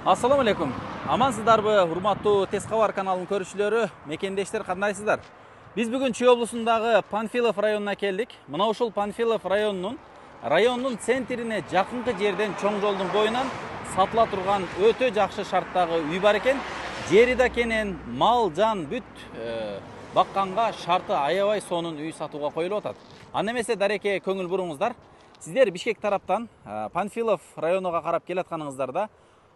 Assalamu алейкум. Амансыздарбы, урматтуу Тез кабар каналынын көрүүчүлөрү, мекендештер кандайсыздар? Биз бүгүн Чүй облусундагы Панфилов районуна келдик. Мына ушул Панфилов районунун центрине жакынкы жерден чоң жолдун боюнан сатыла турган өтө жакшы шарттагы үй бар экен. Жери да кенен, мал, жан бүт бакканга шарты аябай сонун үй сатууга коюлуп атат. Анда эмесе дареке көңүл буруңуздар. Сиздер Бишкек тараптан Панфилов районуга карап келатканыңыздарда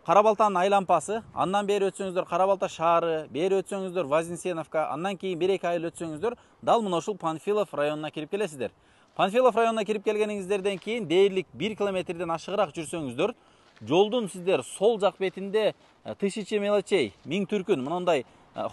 Карабалтанын айлампасы, андан бери өтсөңүздөр Карабалта шаары, бери өтсөңүздөр Вознесеновка, андан кийин 1-2 айыл өтсөңүздөр дал мына ушул Панфилов районуна кирип келесиздер. Панфилов районуна кирип келгениңиздерден кийин дээрлик 1 километрден ашыгыраак жүрсөңүздөр, жолдун сиздер сол жак бетинде тысячи мелочей, 1000 түркүн мындай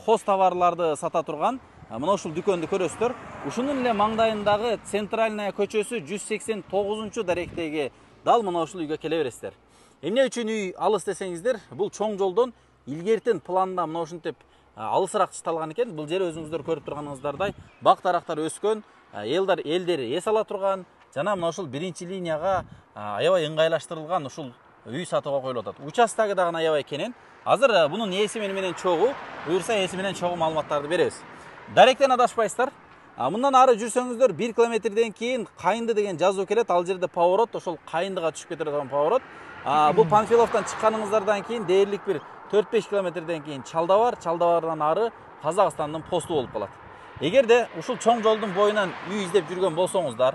хоз товарларды сата турган мына ушул дүкөндү көрөсүздөр. Ушунун эле маңдайындагы Центральная көчөсү 189 даректеги дал мына ушул үйгө келе бересиздер. Эмне үчүн үй алыс десеңиздер, бул чоң жолдон илгертен планда мына ушинтип алысыраак чыталган экен. Бул жер өзүңүздөр көрүп турганыңыздардай бак дарактар өскөн, элдери эс ала турган, жана мына ушул биринчи линияга аябай ыңгайлаштырылган ушул үй сатууга коюлуп атат. Участогу дагы аябай кенен. Азыр бунун ээси менен чогуу, буюрса ээси менен чогуу маалыматтарды беребиз. Даректен адашпайсыздар. Мындан ары жүрсөңүздөр 1 километрден кийин Кайынды деген жазуу келет. Ал жерде поворот, ошол Кайындыга түшүп кете турган поворот. Бул Панфиловдон чыкканыңыздардан кийин дээрлик бир 4-5 километрден кийин Чалда бар, Чалдабардан ары Казакстандын посту болуп калат. Эгерде ушул чоң жолдун боюнан үй издеп жүргөн болсоңуздар,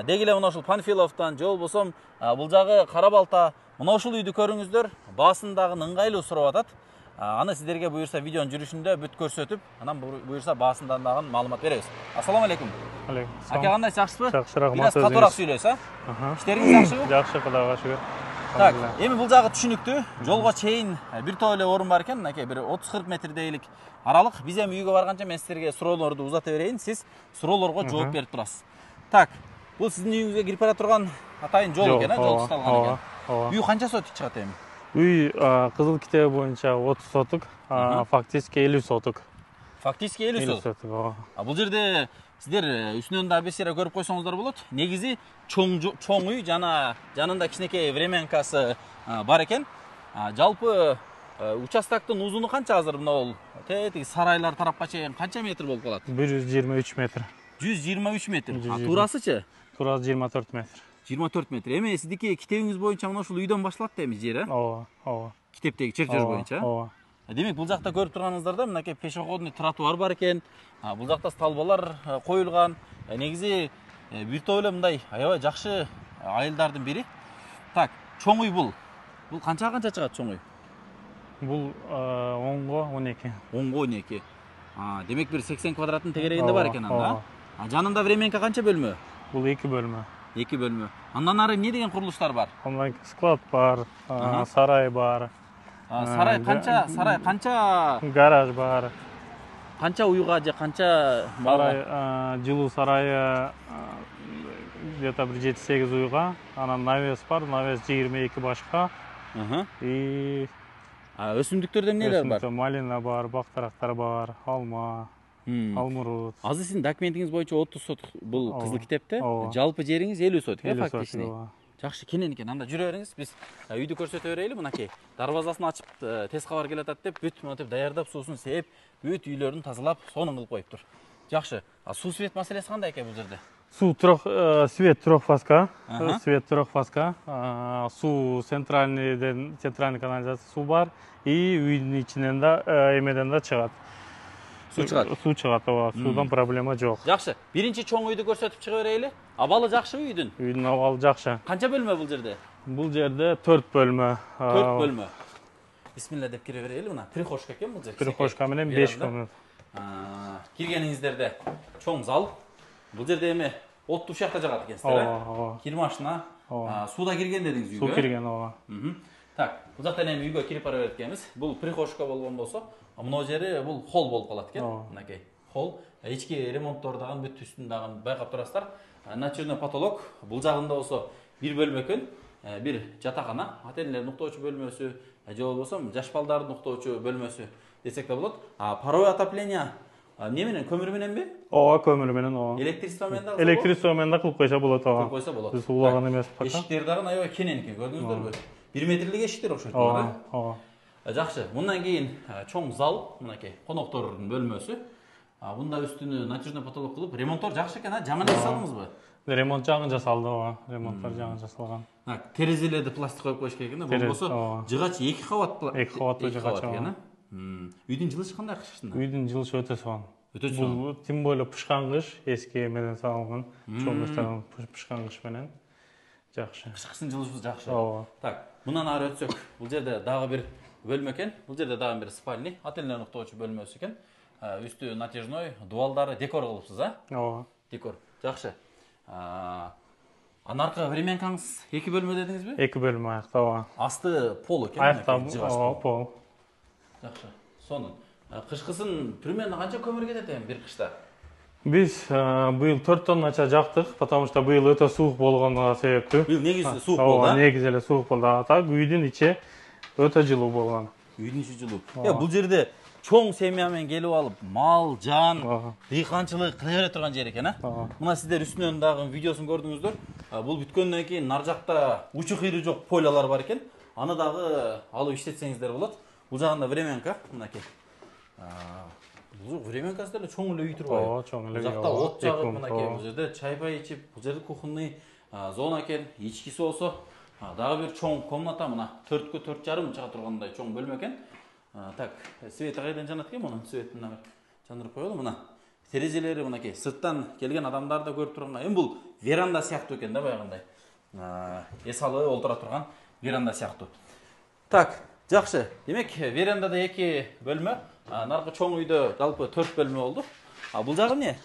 деги эле мына ушул Панфиловдон же болбосом бул жагы Карабалта, мына ушул үйдү көрүңүздөр, баасындагы ыңгайлуу сурап атат. Аны сиздерге буюрса видеонун жүрүшүндө бүт көрсөтүп, анан буюрса баасындан дагы маалымат беребиз. Ассаламу алейкум. Алейкум. Аке, кандай, жакшысызбы? Жакшы, рахмат. Бираз катуураак сүйлөйсүз, Иштериңиз жакшыбы? Жакшы, Кудайга шүгүр. Так, эми бул жагы түшүнүктүү. Жолго чейин бир топ эле орун бар экен, аке, бир 30-40 метрдейлик аралык. Биз эми үйгө барганча мен сиздерге суроолорду узата берейин, сиз суроолорго жооп берип турасыз. Так, бул сиздин үйүңүзгө кирип бара турган атайын жол экен, жол туталган экен. Үй канча сотик чыгат эми? Үй кызыл китеби боюнча 30 сотук, фактически 50 сотук. Фактически 50 сотук. Бул жерде сиздер үстүнөн да бесера көрүп койсоңуздар болот. Негизи чоң үй, жана жанында кичинекей времянкасы бар экен. Жалпы участоктун узуну канча азыр мына бул? Тетиги сарайлар тарапка чейин канча метр болуп калат? 123 метр. 123 метр. Туурасычы? Туурасы 24 метр. 24 метр. Эми сиздики китебиңиз боюнча мына ушул үйдөн башталат да эми жер, Ооба. Китептеги чертеж боюнча. Ооба. Демек бул жакта көрүп турганыңыздарда мынакей пешеходный тротуар бар экен. Бул жакта столбалар коюлган. Негизи бир топ эле мындай аябай жакшы айылдардын бири. Так, чоң үй бул. Бул канча чыгат чоң үй? Бул 10го 12. 10го 12. Демек бир 80 квадраттын тегерегинде бар экен анда. Жанында временка канча бөлмө? Бул 2 бөлмө. 2 бөлмө. Андан ары эмне деген курулуштар бар? Андан склад бар, сарай бар. Сарай канча гараж бар. Канча уйга же канча сарай, жылуу сарайы где-то бир 7-8 уйга, анан навес бар, навес 22 башка. И өсүмдүктөрдө эмнелер бар? Малина бар, бактарактар бар, алма, алмурут. Азыр сиздин документиңиз боюнча 30 сотук бул кызыл китепте, жалпы жериңиз 50 сотук, фактически. Жакшы, кенен экен. Анда жүрө бериңиз, биз үйдү көрсөтө берели. Мынакей дарбазасын ачып, Тез кабар келатат деп, бүт мынтип даярдап, суусун сээп, бүт үйлөрүн тазалап, сонун кылып коюптур. Жакшы. Суу свет маселеси кандай экен бул жерде? Свет трехфазка. Свет трехфазка. Суу центральный канализация суу бар. И үйдүн ичинен да, эмеден да чыгат. Суу чыгат, суудан проблема жок. Жакшы. Биринчи чоң үйдү көрсөтүп чыга берели. Абалы жакшыбы үйдүн? Үйдүн абалы жакшы. Канча бөлмө бул жерде? Бул жерде 4 бөлмө. 4 бөлмө. Бисмилла деп кире берели. Мына прихожка экен бул жер. Прихожка менен 5 комната. Киргениңиздерде чоң зал. Бул жерде эми отту ушакта жагат экенсиздер, Кир машина. Сууда кирген дедиңиз үйгө. Суу кирген, Так, бул жактан эми үйгө кирип бара берет экенбиз. Бул прихожка болгон болсо, мына жери бул холл болуп калат экен. Мынакей холл. Ички ремонттор дагы бүт үстүн дагы байкап турасыздар. Начерный потолок. Бул жагында болсо бир бөлмө экен, бир жатакана, ата-энелердин уктоочу бөлмөсү, же болбосо жаш балдардын уктоочу бөлмөсү десек да болот. Паровой отопление эмне менен, көмүр мененби? Ооба, көмүр менен, ооба. Электричество менен дагы? Электричество менен да кылып койсо болот, ооба. Кылып койсо болот. Биз улаган эмес пока. Эшиктер дагы аябай кенен экен, көрдүңүздөрбү? 1 метрлик эшиктер окшойт. Ооба. Жакшы. Мындан кийин чоң зал, мынакей, коноктордун бөлмөсү. Бунда үстүнү натяжный потолок кылып, ремонттор жакшы экен, жаңы эле салдыңызбы? Ремонт жагын жасалды, ооба. Ремонттор жагын жасалган. Терезелерди пластик коюп коюш керек экен, болбосо жыгач 2 кабат. 2 кабаттуу жыгач экен. Үйдүн жылышы кандай кышында? Үйдүн жылышы өтө сонун. Өтө чоң. Бул тем более пышкан кыш, эски менен салынган. Чоң кыштан пышкан кыш менен жакшы. Кышкысын жылышыбыз жакшы. Ооба. Так, мындан ары өтсөк, бул жерде дагы бир бөлмө экен. Бул жерде дагы бир спальный, отельный уктоочу бөлмөсү экен. Үстү натяжной, дубалдары декор кылыпсыз, а? Ооба. Декор. Жакшы. Анаркы временкаңыз 2 бөлмө дедиңизби? 2 бөлмө аякта, ооба. Асты пол экен. Аякта, ооба, пол. Жакшы. Сонун. Кышкысын примерно канча көмүр кетет эми бир кышта? Биз быйыл 4 тоннача жактык, потому что быйыл өтө суук болгонуна себептүү. Быйыл негизи суук болду, а? Негизи эле суук болду. Так үйдүн ичи өтө жылуу болгон. Үйдүн ичи жылуу. Бул жерде чоң семья менен келип алып, мал, жан, дыйканчылык кыла бере турган жер экен, а? Мына сиздер үстүнөн дагы видеосун көрдүңүздөр. Бул бүткөндөн кийин нар жакта учу кыйры жок пойлалар бар экен. Аны дагы алып иштетсеңиздер болот. Бул жагында временка, мынакей. Бул временкасы деле чоң эле үй турбайбы? Ооба, чоң эле үй. Бул жакта от жагып, мынакей, бул жерде чай-пай ичип, бул жерде кухонный зона экен, ичкиси болсо, дагы бир чоң комната, мына 4-кө 4,5 чыга тургандай чоң бөлмө экен. Так, свети кайдан жанат экен мунун? Светин жандырып коелу. Мына терезелери мынакей, сырттан келген адамдарды көрүп турганга, эми бул веранда сыяктуу экен да, баягындай. Эс алып олтура турган веранда сыяктуу. Так, жакшы. Демек, верандада 2 бөлмө, наркы чоң үйдө жалпы 4 бөлмө болду. Бул жагы эмне?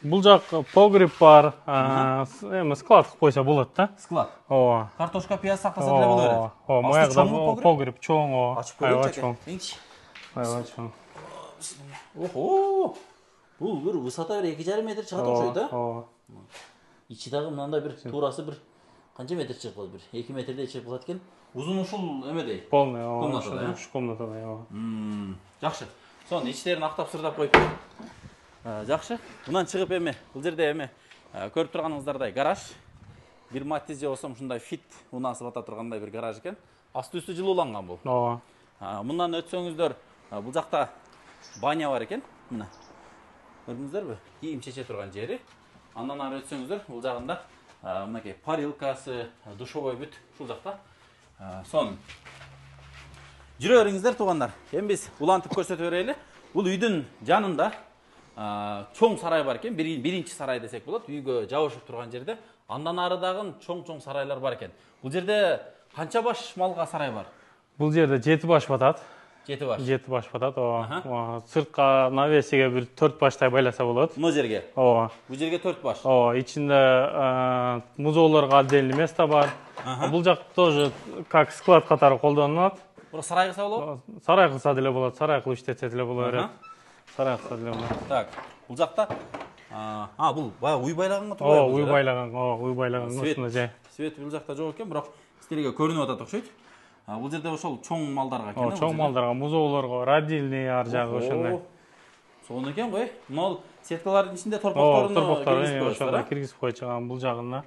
Бул жак погреб бар, эми склад койсо болот да. Склад. Ооба. Картошка, пияз сактаса деле боло берет. Ооба, моягда погреб чоң, ооба. Ачып көрөйүнчү. Аябай чоң. Охо! Бул бир высота 2,5 метр чыгат окшойт да? Ооба. Ичи дагы мындай бир турасы бир канча метр чыгып калат, бир 2 метрдей чыгып калат экен. Узун ушул эмедей. Полный, комнатада, уш комнатада, ооба. Жакшы. Сонун ичтерин актап сырдап коюп. Жакшы. Мындан чыгып эми, бул жерде эми көрүп турганыңыздардай гараж. Бир Matiz же болсо ушундай Fit унасы бата тургандай бир гараж экен. Асты үстү жылууланган бул. Ооба. Мындан өтсөңүздөр, бул жакта баня бар экен. Мына. Көрдүңүздөрбү? Кийим чече турган жери. Андан ары өтсөңүздөр, бул жагында мынакей парилкасы, душевой бүт ушул жакта. Сонун. Жүрө бериңиздер туугандар. Эми биз улантып көрсөтө берели. Бул үйдүн жанында чоң сарай бар экен. Биринчи сарай десек болот. Үйгө жабышып турган жерде. Андан ары дагы чоң сарайлар бар экен. Бул жерде канча баш малга сарай бар? Бул жерде 7 баш батат. 7 баш. 7 баш батат, ооба. Сыртка навесиге бир 4 баштай байласа болот. Мына жерге. Ооба. Бул жерге 4 баш. Ооба, ичинде музоолорго отдельный место бар. Бул жак тоже как склад катары колдонулат. Бирок сарай кылса болобу? Сарай кылса деле болот, сарай кылып иштетсе деле боло берет. Сарай кылса деле болот. Так, бул жакта бул баягы уй байлаганга турбайбы? Ооба, уй байлаган, уй байлаган ушунда жай. Свет бул жакта жок экен, бирок силерге көрүнүп атат окшойт. Бул жерде ошол чоң малдарга экен. Чоң малдарга, музоолорго, родильный ар жагы ошондой. Сонун экен го. Мына сеткалардын ичинде торпокторун ошондой киргизип койчуган бул жагына.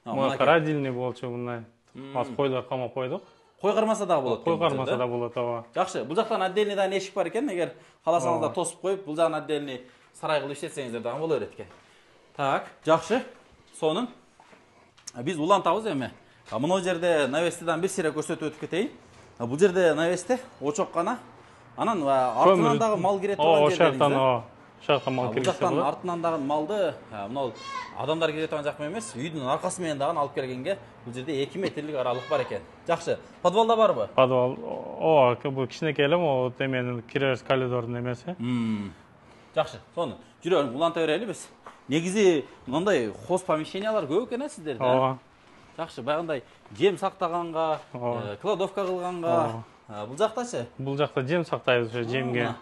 Мына родильный болчу мындай. Аз койлор камап койдук. Кой кармаса дагы болот. Кой кармаса да болот, ооба. Жакшы, бул жактан отдельный дагы эшик бар экен. Эгер кааласаңыздар тосуп коюп, бул жагын отдельный сарай кылып иштетсеңиздер дагы боло берет экен. Так, жакшы. Сонун. Биз улантабыз эми. Мына жерде навестидан бир сире көрсөтүп өтүп кетейин. Бул жерде навесте очок гана. Анан артынан дагы мал кире турган жер. Шартан мал киргизсе болот. Бул жактан артынан дагы малды, мына адамдар кире турган жак эмес, үйдүн аркасы менен дагы алып келгенге бул жерде 2 метрлик аралык бар экен. Жакшы. Подвалда барбы? Подвал. Бул кичинекей эле, могу теменин киребиз коридордун эмеси. Жакшы. Сонун. Жүрөлүң, уланта берели биз. Негизи мындай хоз помещениялар көп экен сиздерде. Ооба. Жакшы, байгандай жем сактаганга, кладовка кылганга. Бул жактачы? Бул жакта жем сактайбыз, ошо жемге.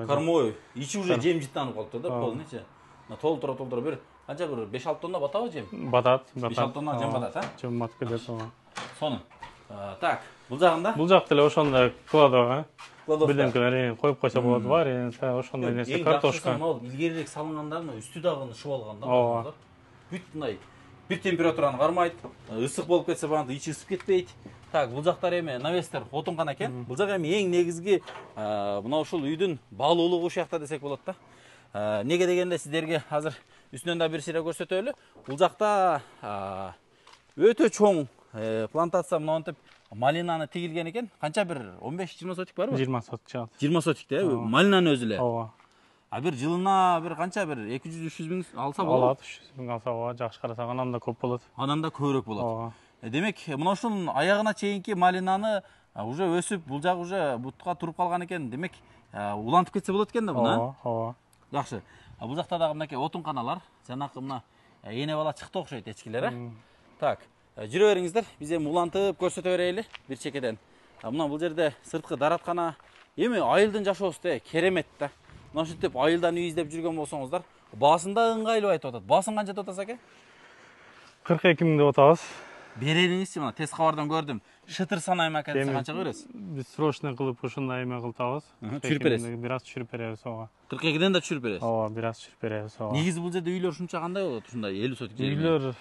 Кормой. Ичи уже жем жыттанып калыптыр да, полныйча. Толтура бир канча бир 5-6 тонна батабы жем? Батат. 5-6 тонна жем батат, Жем батып кетет, ооба. Сонун. Так, бул жагында? Бул жакта эле ошондой кладовка. Бирдемкелер коюп койсо болот бар, ошондой нерсе картошка. Илгерирээк салынгандарын үстү дагы шып алган да. Бүт мындай бир температураны кармайт. Ысык болуп кетсе багы ичи ысып кетпейт. Так, бул жактар эми навестер отунган экен. Бул жак эми эң негизги мына ушул үйдүн баалуулугу ушакта десек болот да. Неге дегенде сиздерге азыр үстүнөн да бир сыйра көрсөтөлү. Бул жакта өтө чоң плантация мынтип малинаны тигилген экен. Канча бир 15-20 сотик барбы? 20 сотик чыгат. 20 сотик да, малинанын өзү эле. Ооба. Бир жылына бир канча бир 200-300 миң алса болот. Алат, 300 миң алса болот. Жакшы карасаң андан да көп болот. Андан да көбүрөөк болот. Ооба. Демек, мына ушунун аягына чейинки малинаны уже өсүп, бул жак уже бутка туруп калган экен. Демек, улантып кетсе болот экен да буну. Ооба, ооба. Жакшы. Бул жакта дагы мынакей отун каналар, жанакы мына эне бала чыкты окшойт эчкилер, Так, жүрө бериңиздер. Биз эми улантып көрсөтө берели бир чекеден. Мына бул жерде сырткы дараткана, эми айылдын жашоосу керемет да. Мына ушинтип айылдан үй издеп жүргөн болсоңуздар, баасында ыңгайлуу айтып атат. Баасын канча деп атасыз аке? 42 миң деп атабыз. Берениңизчи, мына тез кабардан көрдүм. Шытыр санайм аке, канчага бересиз? Биз срочный кылып ушундай эме кылтабыз. Түшүрүп бересиз. Бир аз түшүрүп беребиз ооба. 42ден да түшүрүп бересиз. Ооба, бир аз түшүрүп беребиз ооба. Негизи бул жерде үйлөр ушунча кандай болот? Ушундай 50 сотик жер. Үйлөр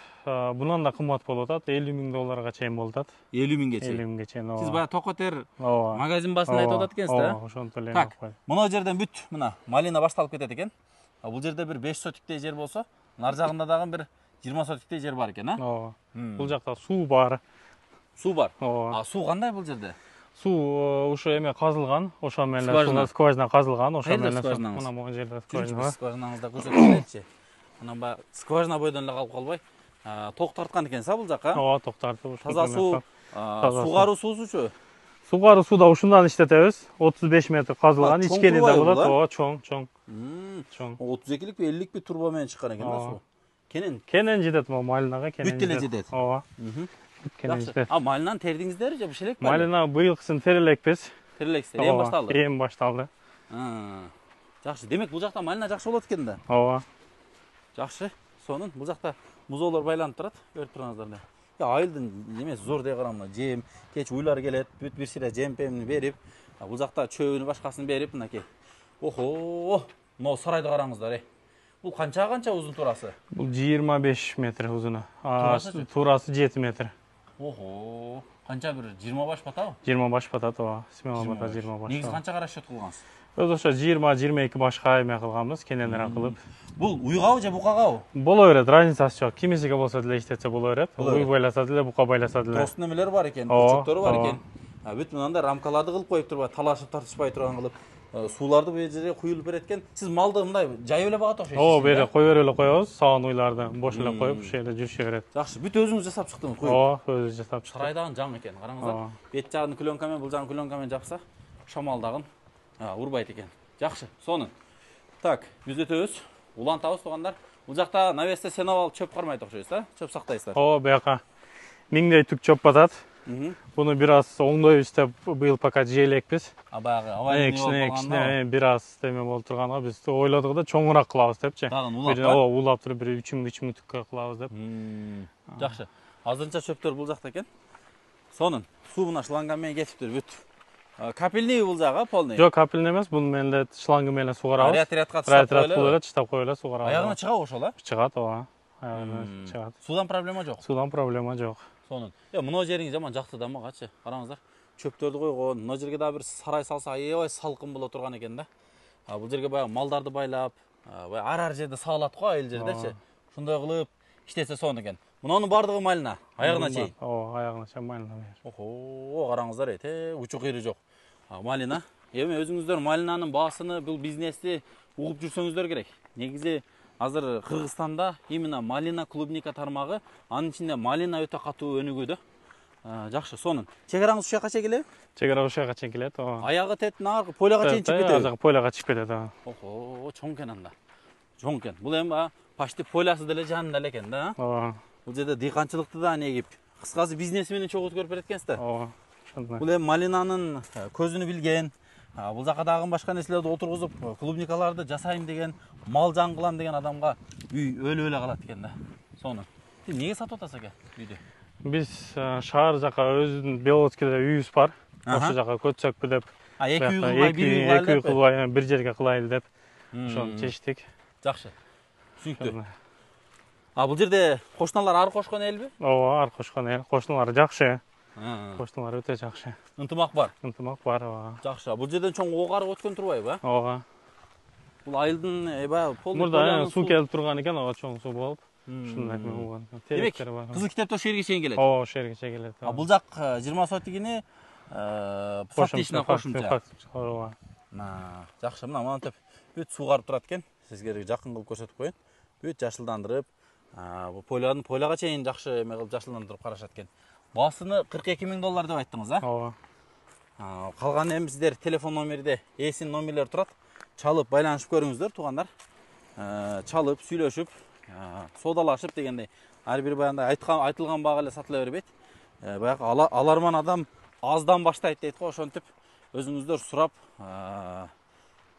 bundan da кымбат болуп атат. 50 миң долларга чейин болуп атат. 50 миңге 50 чейин. миңге чейин ооба. Сиз бая токотер ооба. магазин басында айтып атат экенсиз да? Ооба, ошонтип эле. Так, мына жерден бүт мына малина башталып кетет экен. Бул жерде бир 5 сотиктей жер болсо, нар жагында дагы бир 20 сотиктей жер бар экен, а? Ооба. Бул жакта суу бар. Суу бар. Ооба. Суу кандай бул жерде? Суу ошо эме казылган, ошо менен скважина казылган, ошо менен мына могу жерде скважина бар. Скважинаңызды көрсөтүңүзчү. Мына баягы скважина бойдон эле калып калбай, ток тарткан экенсиз, бул жакка? Ооба, ток тартып. Таза суу, суугаруу суусучу? Суугаруу сууда ушундан иштетебиз. 35 метр казылган, ичкени да болот. Ооба, чоң. Чоң. 32лик 50лик турба менен чыккан экен да суу. Кенен жетет могу малинага, кенен. Бүт эле жетет. Ооба. Кенен жетет. Малинаны тердиңиздер же бишелек бар? Малина быйылкысын терелекпиз. Терелексиздер, эми башталды. Эми башталды. Жакшы. Демек бул жакта малина жакшы болот экен да. Ооба. Жакшы. Сонун бул жакта музоолор байланып турат. Көрүп тургаңыздар да. Айылдын эмес зор дей карам, жем, кеч уйлар келет, бүт бир сыйра жем-пемни берип, бул жакта чөбүнү башкасын берип, мынакей. Охо, мына сарайды караңыздар, Бул канча узун турасы? Бул 25 метр узуну. Турасы 7 метр. Охо, канча бир 20 баш батабы? 20 баш батат, ооба. Смело бата 20 баш. Негизи канчага расчет кылгансыз? Өз ошо 20-22 башка эме кылганбыз, кененирээк кылып. Бул уйгабы же букагабы? Боло берет, разницасы жок. Кимисиге болсо деле иштетсе боло берет. Уй байласа деле, бука байласа деле. Тостун эмелери бар экен, күчөктөрү бар экен. Бүт мындай рамкаларды кылып коюп турбай, талашып тартышпай турган кылып, сууларды бул жерге куюлуп берет экен. Сиз малды мындай жайып эле багат окшойсуз. Ооба, бери кое берип эле коебуз, саан уйларды бош эле коюп, ушул жерде жүрүшө берет. Жакшы, бүт өзүңүз жасап чыктыңыз, коюп. Ооба, өзү жасап чыктык. Сарайдагы жаң экен, караңыздар. Бет жагын клёнка менен, бул жагын клёнка менен жапса, шамалдагын урбайт экен. Жакшы, сонун. Так, түзөтөбүз, улантабыз туугандар. Бул жакта навесте сеновал чөп кармайт окшойсуз, да? Чөп сактайсыздар. Ооба, бияка миңдей түк чөп батат. Буну бир аз оңдойбуз деп быйыл пока жээлекпиз. Баягы аварийный кичине бир аз теме болуп турганга биз ойлодук да чоңураак кылабыз депчи. Дагы улап, ооба, улап туруп бир 3 миң түккө кылабыз деп. Жакшы. Азырынча чөптөр бул жакта экен. Сонун. Суу мына шланган менен кетиптир бүт. Капельный бул жагы, полный. Жок, капельный эмес, буну менен эле шланга менен сугарабыз. Ряд-рядка тыштап коелу, тыштап коелу, сугарабыз. Аягына чыгабы ошол, а? Чыгат, ооба. Аягына чыгат. Судан проблема жок. Судан проблема жок. Сонун. Мына жериң жаман жакты да магачы. Караңыздар. Чөптөрдү койгон. Мына жерге да бир сарай салса, аябай салкын боло турган экен да. Бул жерге баягы малдарды байлап, ар жерде саалат го, айыл жердечи. Ушундай кылып иштесе сонун экен. Мунун бардыгы малина, аягына чейин. Ооба, аягына чейин малина. Охо, караңыздар, учу кыйры жок. Малина. Эми өзүңүздөр малинанын баасыны, бул бизнести угуп жүрсөңүздөр керек. Негизи азыр Кыргызстанда именно малина клубника тармагы, анын ичинде малина өтө катуу өнүгүүдө. Жакшы, сонун. Чек-араңыз ушул жака чейин келеби? Чек-ара ушул жака чейин келет, ооба. Аягы теттин поляга чейин чыгып кетеби? Азыр поляга чыгып кетет, ооба. Охо, чоң экен анда. Чоң экен. Бул эми почти полясы деле жанында эле экен да. Ооба. Бул жерде дыйканчылыкты да негип, кыскасы бизнеси менен чогултуп көрүп берет экенсиздер. Ооба. Ошондой. Бул эми малинанын көзүнү билген, бул жака дагы башка нерселерди отургузуп, клубникаларды жасайм деген, мал жан кылам деген адамга үй өлүп эле калат экен да. Сонун. Эмнеге сатып атасыз аке үйдү? Биз шаар жака өзүнүн Беловодскийде үйүбүз бар. Ошол жака көчсөкпү деп. Эки үй кылбай, бир үй кылбай, бир жерге кылайлы деп. Ошону чечтик. Жакшы. Түсүнүктүү. Бул жерде кошуналар ар кошкон элби? Ооба, ар кошкон эл. Кошуналар жакшы. Кошуналар өтө жакшы. Ынтымак бар. Ынтымак бар, ооба. Жакшы. Бул жерден чоң ок арык өткөн турбайбы? Ооба. Бул айылдын баягы полный Мурда суу келип турган экен, ооба, чоң суу болуп. Ушундай эме болгон экен. Демек, Теректер бар. Кызыл Китепте ошол жерге чейин келет. Ооба, ошол жерге келет. Бул жак 20 сотигини фактичный кошумча. Ооба. Жакшы, мына монтип бүт суу карып турат экен. Сизге жакын кылып көрсөтүп коеюн. Бүт жашылдандырып, бул поляга чейин жакшы эме кылып жашылдандырып карашат экен. Басыны $42,000 деп айттыңыз, а? Ооба. Калган эми сиздер телефон номерде эсин номерлер турат. Чалып байланышып көрүңүздөр, туугандар. Чалып, сүйлөшүп, соодалашып дегендей. Ар бир баягындай айтылган бага эле сатыла бербейт. Баягы аларман адам аздан баштайт дейт го, ошентип өзүңүздөр сурап,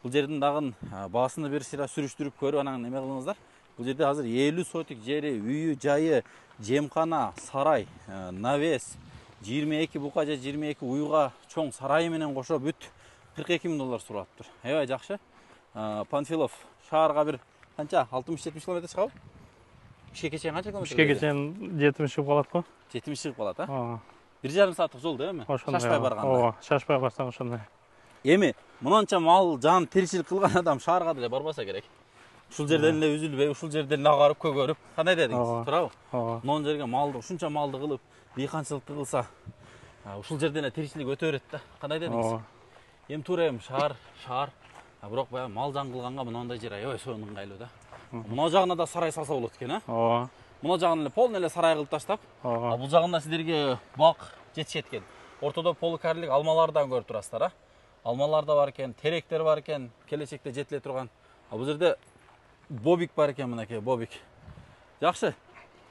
бул жердин дагы баасыны бир сыйра сүрүштүрүп көрүп, анан эме кылыңыздар. Бул жерде азыр 50 сотик жери, үйү, жайы, жемкана, сарай, навес, 22 бука же 22 уйга чоң сарайы менен кошо бүт $42,000 суралыптыр. Аябай жакшы. Панфилов шаарга бир канча 60-70 км чыгабы? Бишкекке чейин канча километр? Бишкекке чейин 70 чыгып калат го. 70 чыгып калат, а? Ооба. 1,5 сааттык жол да эми? Шашпай барганда. Ооба, шашпай барсаң ошондой. Эми мынанча мал, жан, тиричилик кылган адам шаарга деле барбаса керек. Ушул жерден эле үзүлбөй, ушул жерден эле агарып, көгөрүп, кандай дедиңиз? Туурабы? Ооба. Мон жерге малды, ушунча малды кылып, дыйканчылыкты кылса, ушул жерден эле тиричилик өтө берет да. Кандай дедиңиз? Эми туура эми шаар. Бирок баягы мал жан кылганга мындай жер аябай сонун ыңгайлуу да. Мына жагына да сарай салса болот экен, а? Ооба. Мына жагын эле полный эле сарай кылып таштап, бул жагында сиздерге бак жетишет экен. Ортодо полукарлик алмалардан көрүп турасыздар, а? Алмалар да бар экен, теректер бар экен, келечекте жетиле турган. Бул жерде бобик бар экен, мынакей бобик. Жакшы.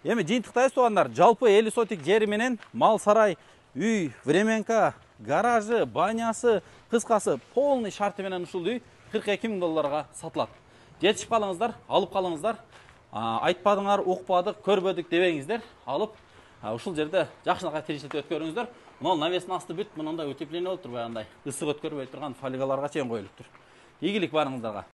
Эми жыйынтыктайбыз туугандар. Жалпы 50 сотик жери менен мал, сарай, үй, временка, гаражы, банясы, кыскасы полный шарты менен ушул үй $42,000 сатылат. Жетишип калыңыздар, алып калыңыздар. Айтпадыңар, укпадык, көрбөдүк дебеңиздер. Алып, ушул жерде жакшынакай тиричилик өткөрүңүздөр. Мына навестин асты бүт мындай утепление болуптур, баягындай ысык өткөрбөй турган фольгаларга чейин коюлуптур. Ийгилик барыңыздарга.